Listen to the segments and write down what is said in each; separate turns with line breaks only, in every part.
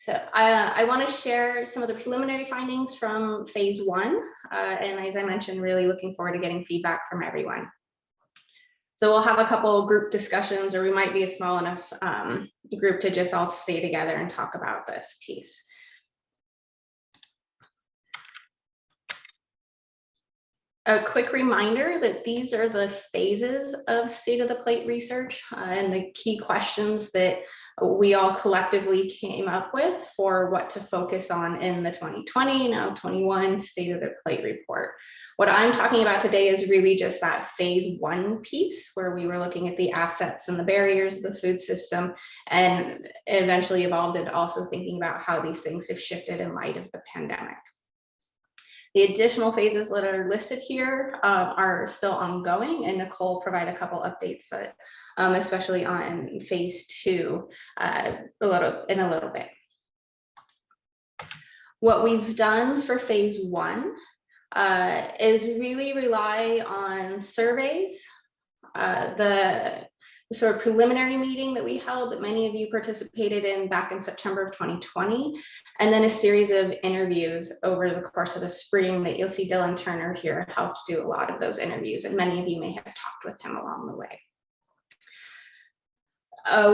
So I want to share some of the preliminary findings from phase one. And as I mentioned, really looking forward to getting feedback from everyone. So we'll have a couple group discussions, or we might be a small enough group to just all stay together and talk about this piece. A quick reminder that these are the phases of state of the plate research and the key questions that we all collectively came up with for what to focus on in the 2020, now 21 state of the plate report. What I'm talking about today is really just that phase one piece where we were looking at the assets and the barriers of the food system, and eventually evolved into also thinking about how these things have shifted in light of the pandemic. The additional phases that are listed here are still ongoing, and Nicole will provide a couple updates, especially on phase two in a little bit. What we've done for phase one is really rely on surveys, the sort of preliminary meeting that we held that many of you participated in back in September of 2020, and then a series of interviews over the course of the spring that you'll see Dylan Turner here helped do a lot of those interviews, and many of you may have talked with him along the way.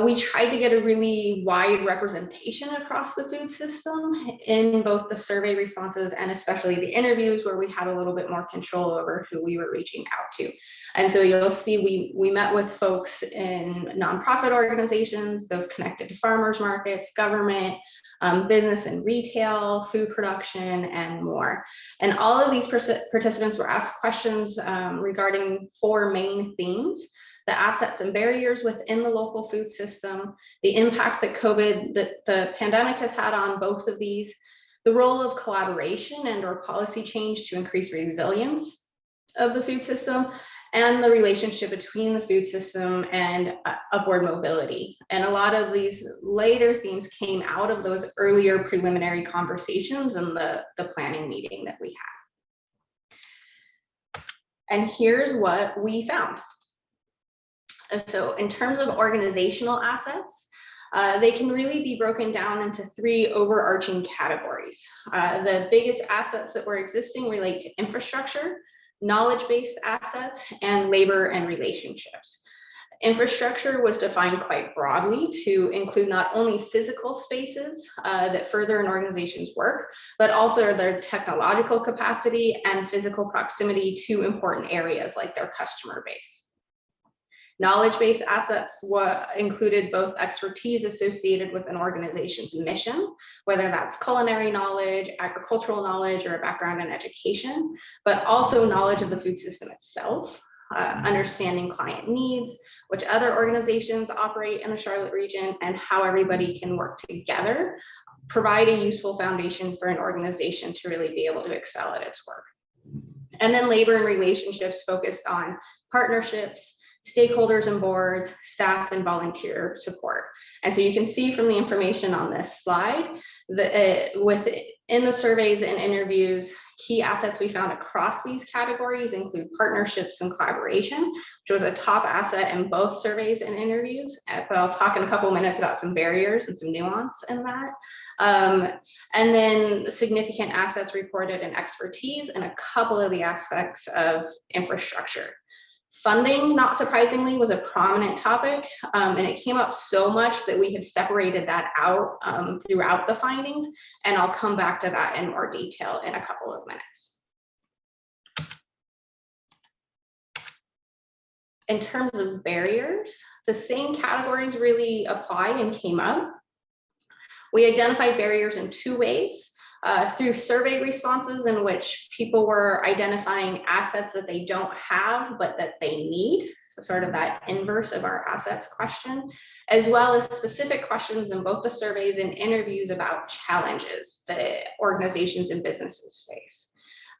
We tried to get a really wide representation across the food system in both the survey responses and especially the interviews, where we had a little bit more control over who we were reaching out to. And so you'll see we met with folks in nonprofit organizations, those connected to farmers markets, government, business and retail, food production, and more. And all of these participants were asked questions regarding four main themes: the assets and barriers within the local food system, the impact that the pandemic has had on both of these, the role of collaboration and/or policy change to increase resilience of the food system, and the relationship between the food system and upward mobility. And a lot of these later themes came out of those earlier preliminary conversations and the planning meeting that we had. And here's what we found. So in terms of organizational assets, they can really be broken down into three overarching categories. The biggest assets that were existing relate to infrastructure, knowledge-based assets, and labor and relationships. Infrastructure was defined quite broadly to include not only physical spaces that further an organization's work, but also their technological capacity and physical proximity to important areas like their customer base. Knowledge-based assets included both expertise associated with an organization's mission, whether that's culinary knowledge, agricultural knowledge, or a background in education, but also knowledge of the food system itself, understanding client needs, which other organizations operate in the Charlotte region, and how everybody can work together, provide a useful foundation for an organization to really be able to excel at its work. And then labor and relationships focused on partnerships, stakeholders and boards, staff, and volunteer support. And so you can see from the information on this slide that within the surveys and interviews, key assets we found across these categories include partnerships and collaboration, which was a top asset in both surveys and interviews. But I'll talk in a couple of minutes about some barriers and some nuance in that. And then significant assets reported in expertise and a couple of the aspects of infrastructure. Funding, not surprisingly, was a prominent topic, and it came up so much that we have separated that out throughout the findings, and I'll come back to that in more detail in a couple of minutes. In terms of barriers, the same categories really apply and came up. We identified barriers in two ways. Through survey responses in which people were identifying assets that they don't have but that they need, so sort of that inverse of our assets question, as well as specific questions in both the surveys and interviews about challenges that organizations and businesses face.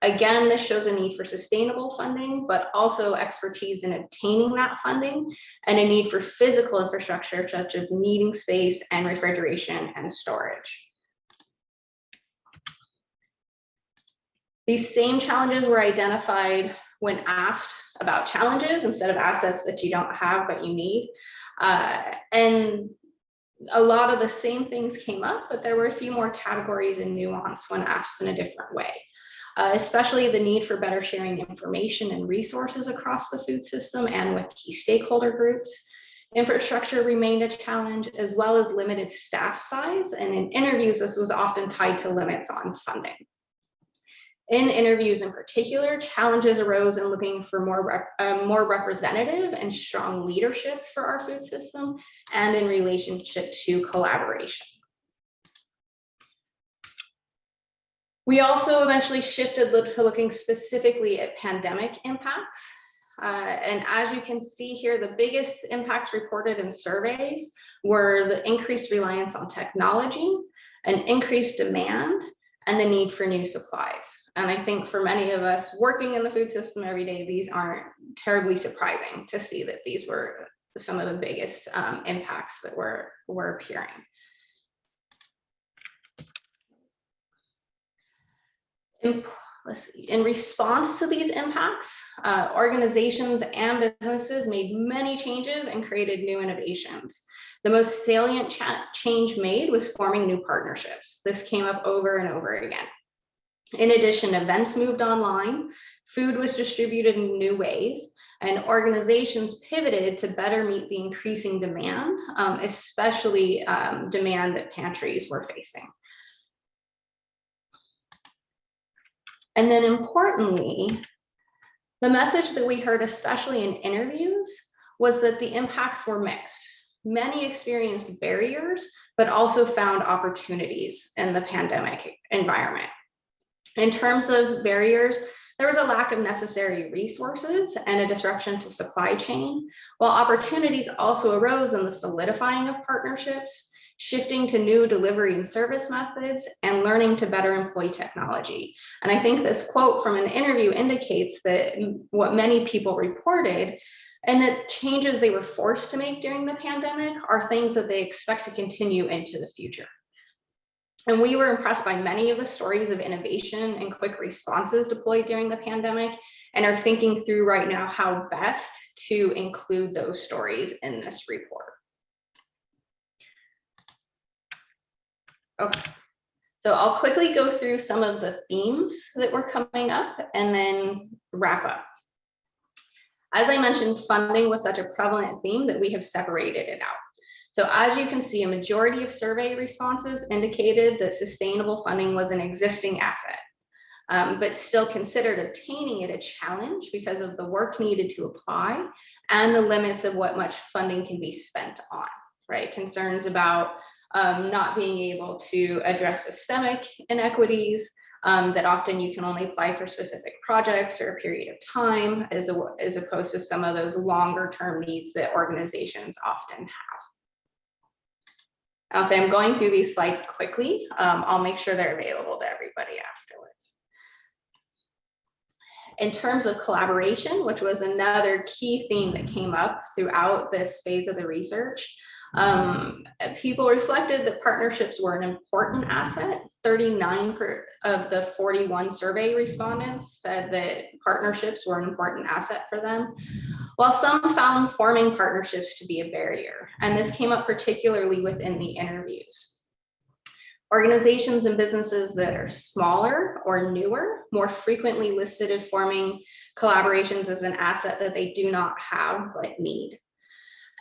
Again, this shows a need for sustainable funding, but also expertise in obtaining that funding, and a need for physical infrastructure such as meeting space and refrigeration and storage. These same challenges were identified when asked about challenges instead of assets that you don't have but you need. And a lot of the same things came up, but there were a few more categories and nuance when asked in a different way. Especially the need for better sharing information and resources across the food system and with key stakeholder groups. Infrastructure remained a challenge, as well as limited staff size. And in interviews, this was often tied to limits on funding. In interviews in particular, challenges arose in looking for more representative and strong leadership for our food system and in relationship to collaboration. We also eventually shifted to looking specifically at pandemic impacts. And as you can see here, the biggest impacts reported in surveys were the increased reliance on technology, an increased demand, and the need for new supplies. And I think for many of us working in the food system every day, these aren't terribly surprising to see that these were some of the biggest impacts that were appearing. In response to these impacts, organizations and businesses made many changes and created new innovations. The most salient change made was forming new partnerships. This came up over and over again. In addition, events moved online, food was distributed in new ways, and organizations pivoted to better meet the increasing demand, especially demand that pantries were facing. And then importantly, the message that we heard, especially in interviews, was that the impacts were mixed. Many experienced barriers, but also found opportunities in the pandemic environment. In terms of barriers, there was a lack of necessary resources and a disruption to supply chain, while opportunities also arose in the solidifying of partnerships, shifting to new delivery and service methods, and learning to better employ technology. And I think this quote from an interview indicates that what many people reported, and that changes they were forced to make during the pandemic are things that they expect to continue into the future. And we were impressed by many of the stories of innovation and quick responses deployed during the pandemic, and are thinking through right now how best to include those stories in this report. Okay, so I'll quickly go through some of the themes that were coming up and then wrap up. As I mentioned, funding was such a prevalent theme that we have separated it out. So as you can see, a majority of survey responses indicated that sustainable funding was an existing asset, but still considered obtaining it a challenge because of the work needed to apply and the limits of what much funding can be spent on, right? Concerns about not being able to address systemic inequities, that often you can only apply for specific projects or a period of time, as opposed to some of those longer term needs that organizations often have. I'll say I'm going through these slides quickly. I'll make sure they're available to everybody afterwards. In terms of collaboration, which was another key theme that came up throughout this phase of the research, people reflected that partnerships were an important asset. 39 of the 41 survey respondents said that partnerships were an important asset for them, while some found forming partnerships to be a barrier. And this came up particularly within the interviews. Organizations and businesses that are smaller or newer more frequently listed as forming collaborations as an asset that they do not have but need.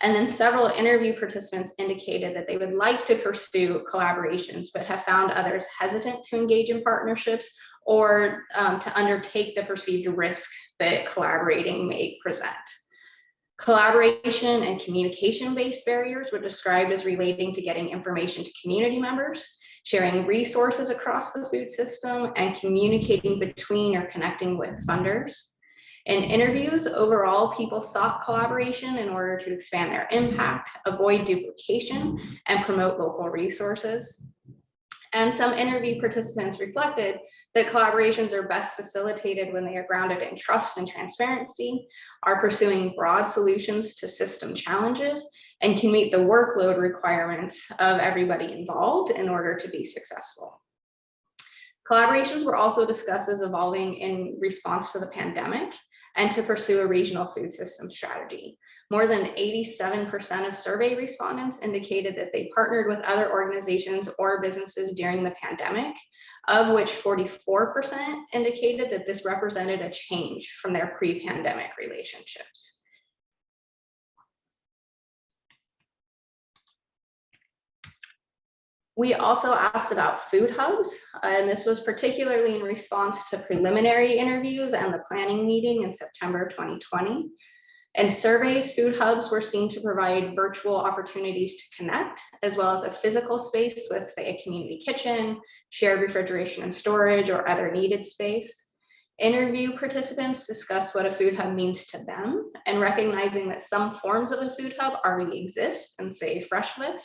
And then several interview participants indicated that they would like to pursue collaborations, but have found others hesitant to engage in partnerships or to undertake the perceived risk that collaborating may present. Collaboration and communication-based barriers were described as relating to getting information to community members, sharing resources across the food system, and communicating between or connecting with funders. In interviews, overall, people sought collaboration in order to expand their impact, avoid duplication, and promote local resources. And some interview participants reflected that collaborations are best facilitated when they are grounded in trust and transparency, are pursuing broad solutions to system challenges, and can meet the workload requirements of everybody involved in order to be successful. Collaborations were also discussed as evolving in response to the pandemic, and to pursue a regional food system strategy. More than 87% of survey respondents indicated that they partnered with other organizations or businesses during the pandemic, of which 44% indicated that this represented a change from their pre-pandemic relationships. We also asked about food hubs, and this was particularly in response to preliminary interviews and the planning meeting in September 2020. In surveys, food hubs were seen to provide virtual opportunities to connect, as well as a physical space with, say, a community kitchen, shared refrigeration and storage, or other needed space. Interview participants discussed what a food hub means to them, and recognizing that some forms of a food hub already exist in, say, FreshList.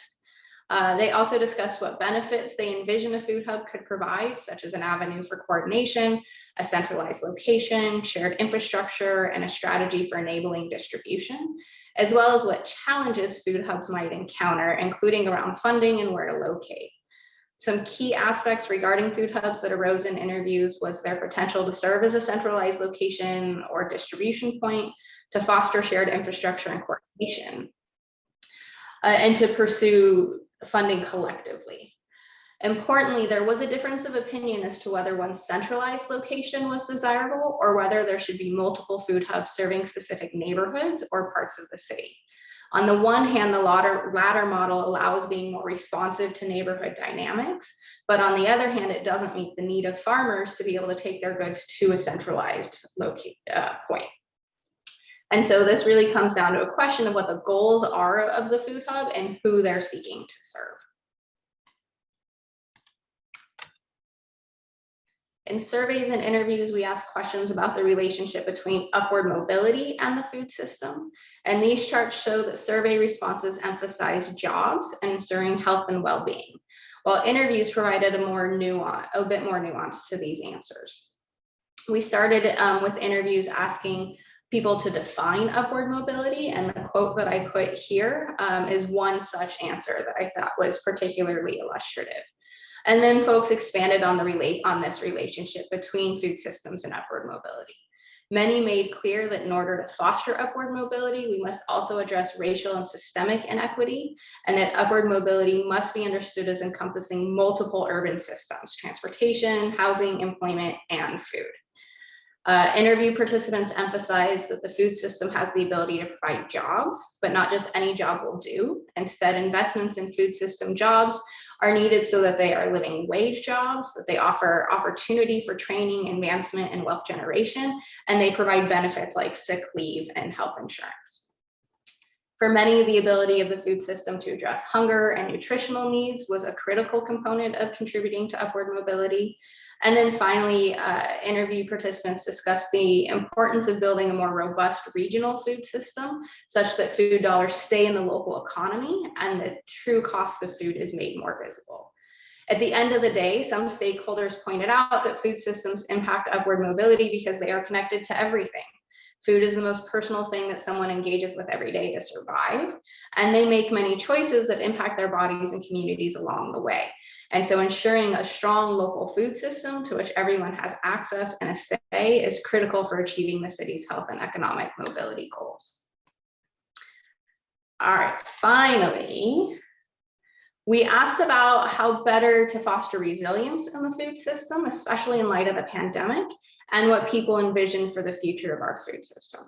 They also discussed what benefits they envision a food hub could provide, such as an avenue for coordination, a centralized location, shared infrastructure, and a strategy for enabling distribution, as well as what challenges food hubs might encounter, including around funding and where to locate. Some key aspects regarding food hubs that arose in interviews was their potential to serve as a centralized location or distribution point, to foster shared infrastructure and coordination, and to pursue funding collectively. Importantly, there was a difference of opinion as to whether one centralized location was desirable or whether there should be multiple food hubs serving specific neighborhoods or parts of the city. On the one hand, the latter model allows being more responsive to neighborhood dynamics, but on the other hand, it doesn't meet the need of farmers to be able to take their goods to a centralized point. And so this really comes down to a question of what the goals are of the food hub and who they're seeking to serve. In surveys and interviews, we ask questions about the relationship between upward mobility and the food system. And these charts show that survey responses emphasize jobs and ensuring health and well-being, while interviews provided a bit more nuance to these answers. We started with interviews asking people to define upward mobility, and the quote that I put here is one such answer that I thought was particularly illustrative. And then folks expanded on this relationship between food systems and upward mobility. Many made clear that in order to foster upward mobility, we must also address racial and systemic inequity, and that upward mobility must be understood as encompassing multiple urban systems: transportation, housing, employment, and food. Interview participants emphasized that the food system has the ability to provide jobs, but not just any job will do. Instead, investments in food system jobs are needed so that they are living wage jobs, that they offer opportunity for training, advancement, and wealth generation, and they provide benefits like sick leave and health insurance. For many, the ability of the food system to address hunger and nutritional needs was a critical component of contributing to upward mobility. And then finally, interview participants discussed the importance of building a more robust regional food system, such that food dollars stay in the local economy and the true cost of food is made more visible. At the end of the day, some stakeholders pointed out that food systems impact upward mobility because they are connected to everything. Food is the most personal thing that someone engages with every day to survive, and they make many choices that impact their bodies and communities along the way. And so ensuring a strong local food system to which everyone has access and a say is critical for achieving the city's health and economic mobility goals. All right, finally, we asked about how better to foster resilience in the food system, especially in light of the pandemic, and what people envision for the future of our food system.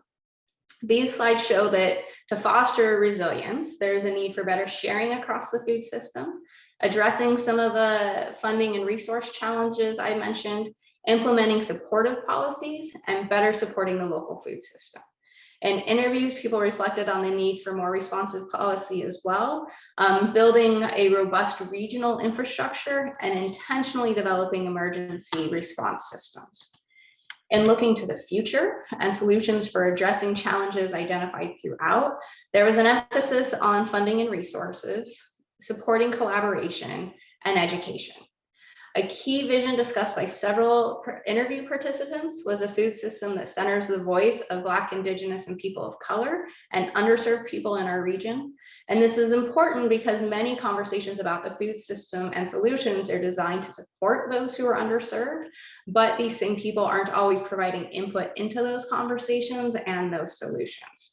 These slides show that to foster resilience, there's a need for better sharing across the food system, addressing some of the funding and resource challenges I mentioned, implementing supportive policies, and better supporting the local food system. In interviews, people reflected on the need for more responsive policy as well, building a robust regional infrastructure, and intentionally developing emergency response systems. In looking to the future and solutions for addressing challenges identified throughout, there was an emphasis on funding and resources, supporting collaboration, and education. A key vision discussed by several interview participants was a food system that centers the voice of Black, Indigenous, and people of color and underserved people in our region. And this is important because many conversations about the food system and solutions are designed to support those who are underserved, but these same people aren't always providing input into those conversations and those solutions.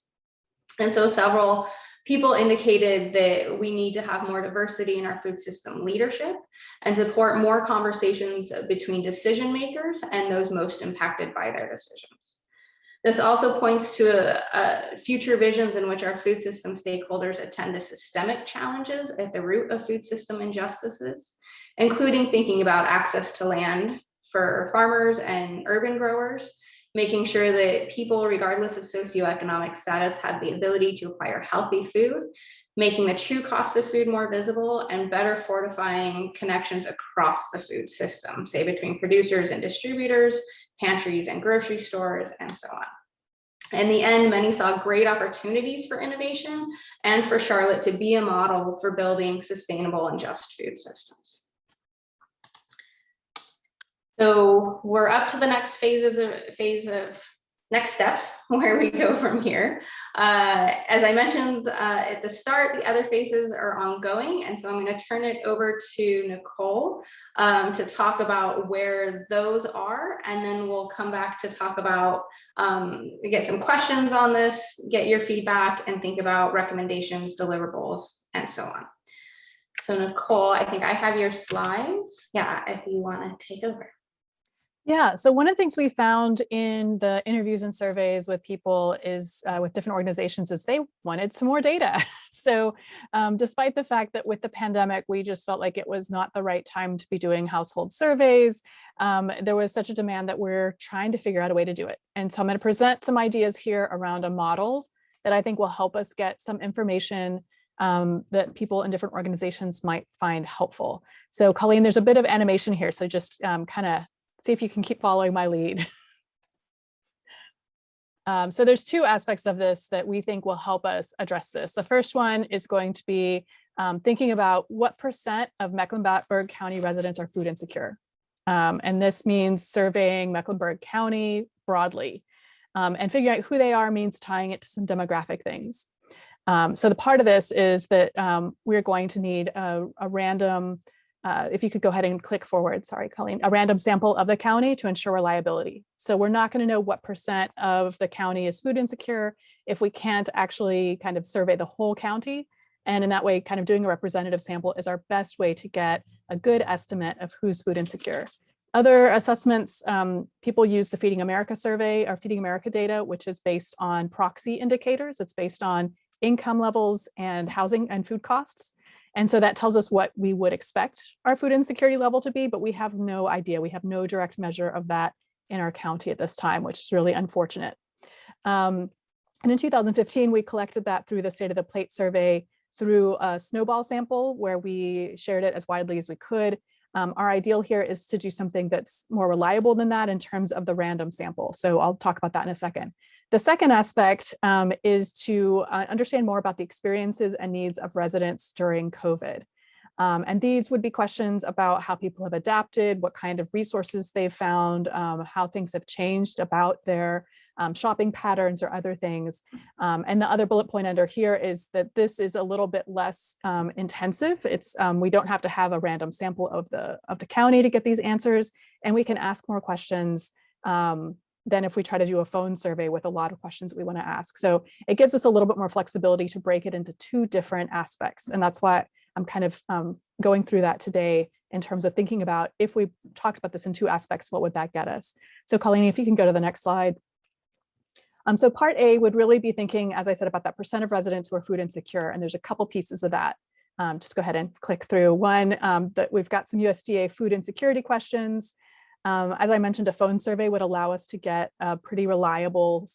And so several people indicated that we need to have more diversity in our food system leadership and support more conversations between decision makers and those most impacted by their decisions. This also points to future visions in which our food system stakeholders attend to systemic challenges at the root of food system injustices, including thinking about access to land for farmers and urban growers, making sure that people, regardless of socioeconomic status, have the ability to acquire healthy food, making the true cost of food more visible, and better fortifying connections across the food system, say between producers and distributors, pantries and grocery stores, and so on. In the end, many saw great opportunities for innovation and for Charlotte to be a model for building sustainable and just food systems. So we're up to the next phase of next steps, where we go from here. As I mentioned at the start, the other phases are ongoing, and so I'm going to turn it over to Nicole to talk about where those are, and then we'll come back to talk about, get some questions on this, get your feedback, and think about recommendations, deliverables, and so on. So Nicole, I think I have your slides. Yeah, if you want to take over.
Yeah, so one of the things we found in the interviews and surveys with people is with different organizations is they wanted some more data. So despite the fact that with the pandemic, we just felt like it was not the right time to be doing household surveys, there was such a demand that we're trying to figure out a way to do it. And so I'm going to present some ideas here around a model that I think will help us get some information that people in different organizations might find helpful. So Colleen, there's a bit of animation here, so just kind of see if you can keep following my lead. So there's two aspects of this that we think will help us address this. The first one is going to be thinking about what % of Mecklenburg County residents are food insecure. And this means surveying Mecklenburg County broadly. And figuring out who they are means tying it to some demographic things. So the part of this is that we're going to need a random, if you could go ahead and click forward, sorry, Colleen, a random sample of the county to ensure reliability. So we're not going to know what % of the county is food insecure if we can't actually kind of survey the whole county. And in that way, kind of doing a representative sample is our best way to get a good estimate of who's food insecure. Other assessments, people use the Feeding America survey or Feeding America data, which is based on proxy indicators. It's based on income levels and housing and food costs. And so that tells us what we would expect our food insecurity level to be, but we have no idea. We have no direct measure of that in our county at this time, which is really unfortunate. And in 2015, we collected that through the State of the Plate survey through a snowball sample where we shared it as widely as we could. Our ideal here is to do something that's more reliable than that in terms of the random sample. So I'll talk about that in a second. The second aspect is to understand more about the experiences and needs of residents during COVID. And these would be questions about how people have adapted, what kind of resources they've found, how things have changed about their shopping patterns or other things. And the other bullet point under here is that this is a little bit less intensive. It's we don't have to have a random sample of the county to get these answers, and we can ask more questions than if we try to do a phone survey with a lot of questions that we want to ask. So it gives us a little bit more flexibility to break it into two different aspects. And that's why I'm kind of going through that today in terms of thinking about if we talked about this in two aspects, what would that get us? So Colleen, if you can go to the next slide. So part A would really be thinking, as I said, about that % of residents who are food insecure. And there's a couple pieces of that. Just go ahead and click through. One, that we've got some USDA food insecurity questions. As I mentioned, a phone survey would allow us to get a pretty reliable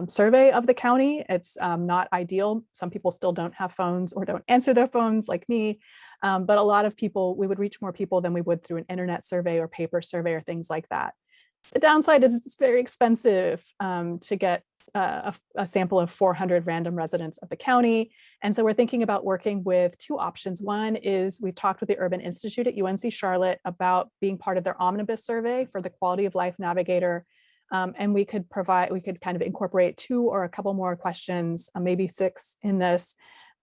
survey of the county. It's not ideal. Some people still don't have phones or don't answer their phones like me, but a lot of people, we would reach more people than we would through an internet survey or paper survey or things like that. The downside is it's very expensive to get a sample of 400 random residents of the county. And so we're thinking about working with two options. One is we've talked with the Urban Institute at UNC Charlotte about being part of their omnibus survey for the Quality of Life Navigator. And we could kind of incorporate 2 or a couple more questions, maybe 6 in this.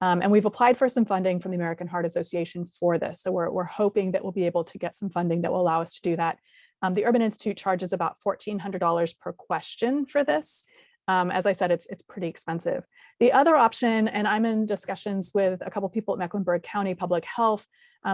And we've applied for some funding from the American Heart Association for this. So we're hoping that we'll be able to get some funding that will allow us to do that. The Urban Institute charges about $1,400 per question for this. As I said, it's pretty expensive. The other option, and I'm in discussions with a couple people at Mecklenburg County Public Health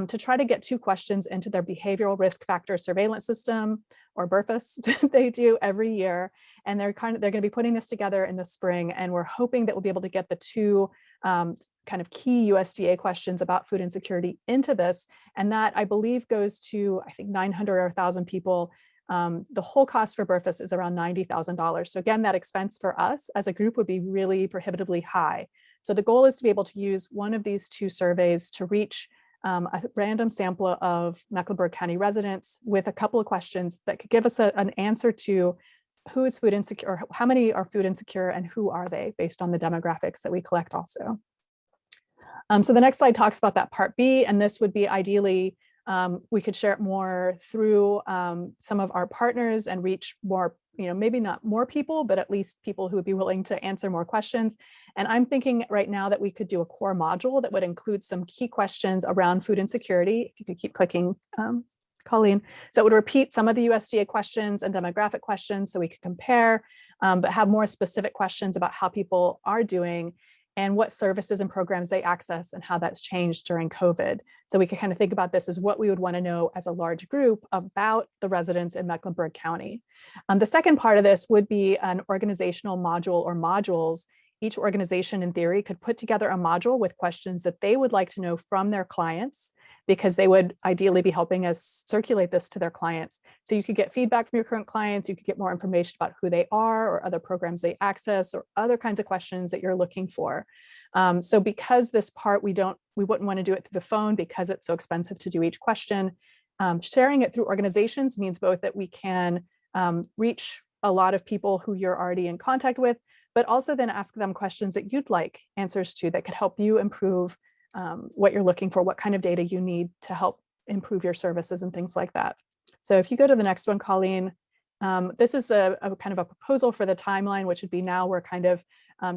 to try to get 2 questions into their behavioral risk factor surveillance system, or BRFIS, that they do every year. And they're going to be putting this together in the spring. And we're hoping that we'll be able to get the 2 kind of key USDA questions about food insecurity into this. And that, I believe, goes to, I think, 900 or 1,000 people. The whole cost for BRFIS is around $90,000. So again, that expense for us as a group would be really prohibitively high. So the goal is to be able to use one of these 2 surveys to reach a random sample of Mecklenburg County residents with a couple of questions that could give us an answer to who is food insecure, or how many are food insecure, and who are they, based on the demographics that we collect also. So the next slide talks about that part B, and this would be ideally, we could share it more through some of our partners and reach more, maybe not more people, but at least people who would be willing to answer more questions. And I'm thinking right now that we could do a core module that would include some key questions around food insecurity. If you could keep clicking, Colleen. So it would repeat some of the USDA questions and demographic questions so we could compare, but have more specific questions about how people are doing and what services and programs they access and how that's changed during COVID. So we could kind of think about this as what we would want to know as a large group about the residents in Mecklenburg County. The second part of this would be an organizational module or modules. Each organization, in theory, could put together a module with questions that they would like to know from their clients, because they would ideally be helping us circulate this to their clients. So you could get feedback from your current clients, you could get more information about who they are or other programs they access or other kinds of questions that you're looking for. So because this part, we wouldn't want to do it through the phone because it's so expensive to do each question. Sharing it through organizations means both that we can reach a lot of people who you're already in contact with, but also then ask them questions that you'd like answers to that could help you improve what you're looking for, what kind of data you need to help improve your services and things like that. So if you go to the next one, Colleen, this is a kind of a proposal for the timeline, which would be now we're kind of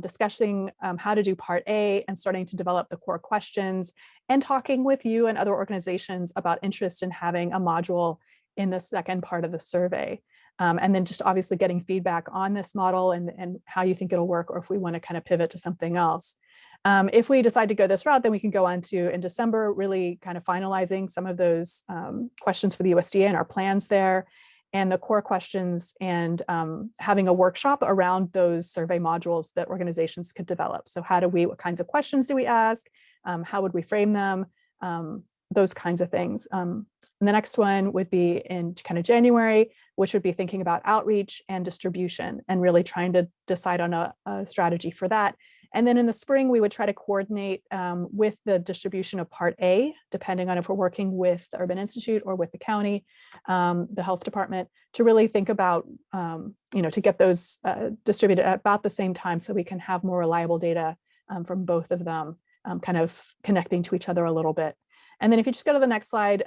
discussing how to do part A and starting to develop the core questions and talking with you and other organizations about interest in having a module in the second part of the survey. And then just obviously getting feedback on this model and how you think it'll work, or if we want to kind of pivot to something else. If we decide to go this route, then we can go on to, in December, really kind of finalizing some of those questions for the USDA and our plans there, and the core questions, and having a workshop around those survey modules that organizations could develop. So what kinds of questions do we ask? How would we frame them? Those kinds of things. And the next one would be in kind of January, which would be thinking about outreach and distribution and really trying to decide on a strategy for that. And then in the spring, we would try to coordinate with the distribution of part A, depending on if we're working with the Urban Institute or with the county, the health department, to really think about, to get those distributed at about the same time so we can have more reliable data from both of them, kind of connecting to each other a little bit. And then if you just go to the next slide,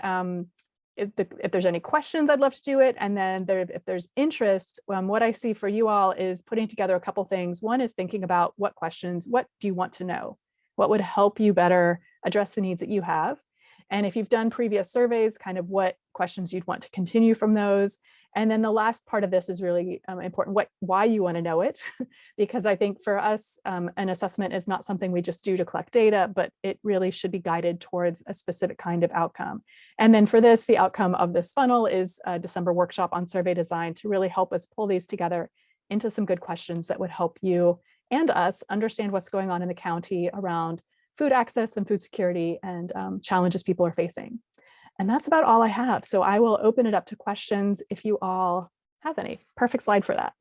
if there's any questions, I'd love to do it. And then if there's interest, what I see for you all is putting together a couple things. One is thinking about what questions, what do you want to know? What would help you better address the needs that you have? And if you've done previous surveys, kind of what questions you'd want to continue from those. And then the last part of this is really important, why you want to know it, because I think for us, an assessment is not something we just do to collect data, but it really should be guided towards a specific kind of outcome. And then for this, the outcome of this funnel is a December workshop on survey design to really help us pull these together into some good questions that would help you and us understand what's going on in the county around food access and food security and challenges people are facing. And that's about all I have. So I will open it up to questions if you all have any. Perfect slide for that.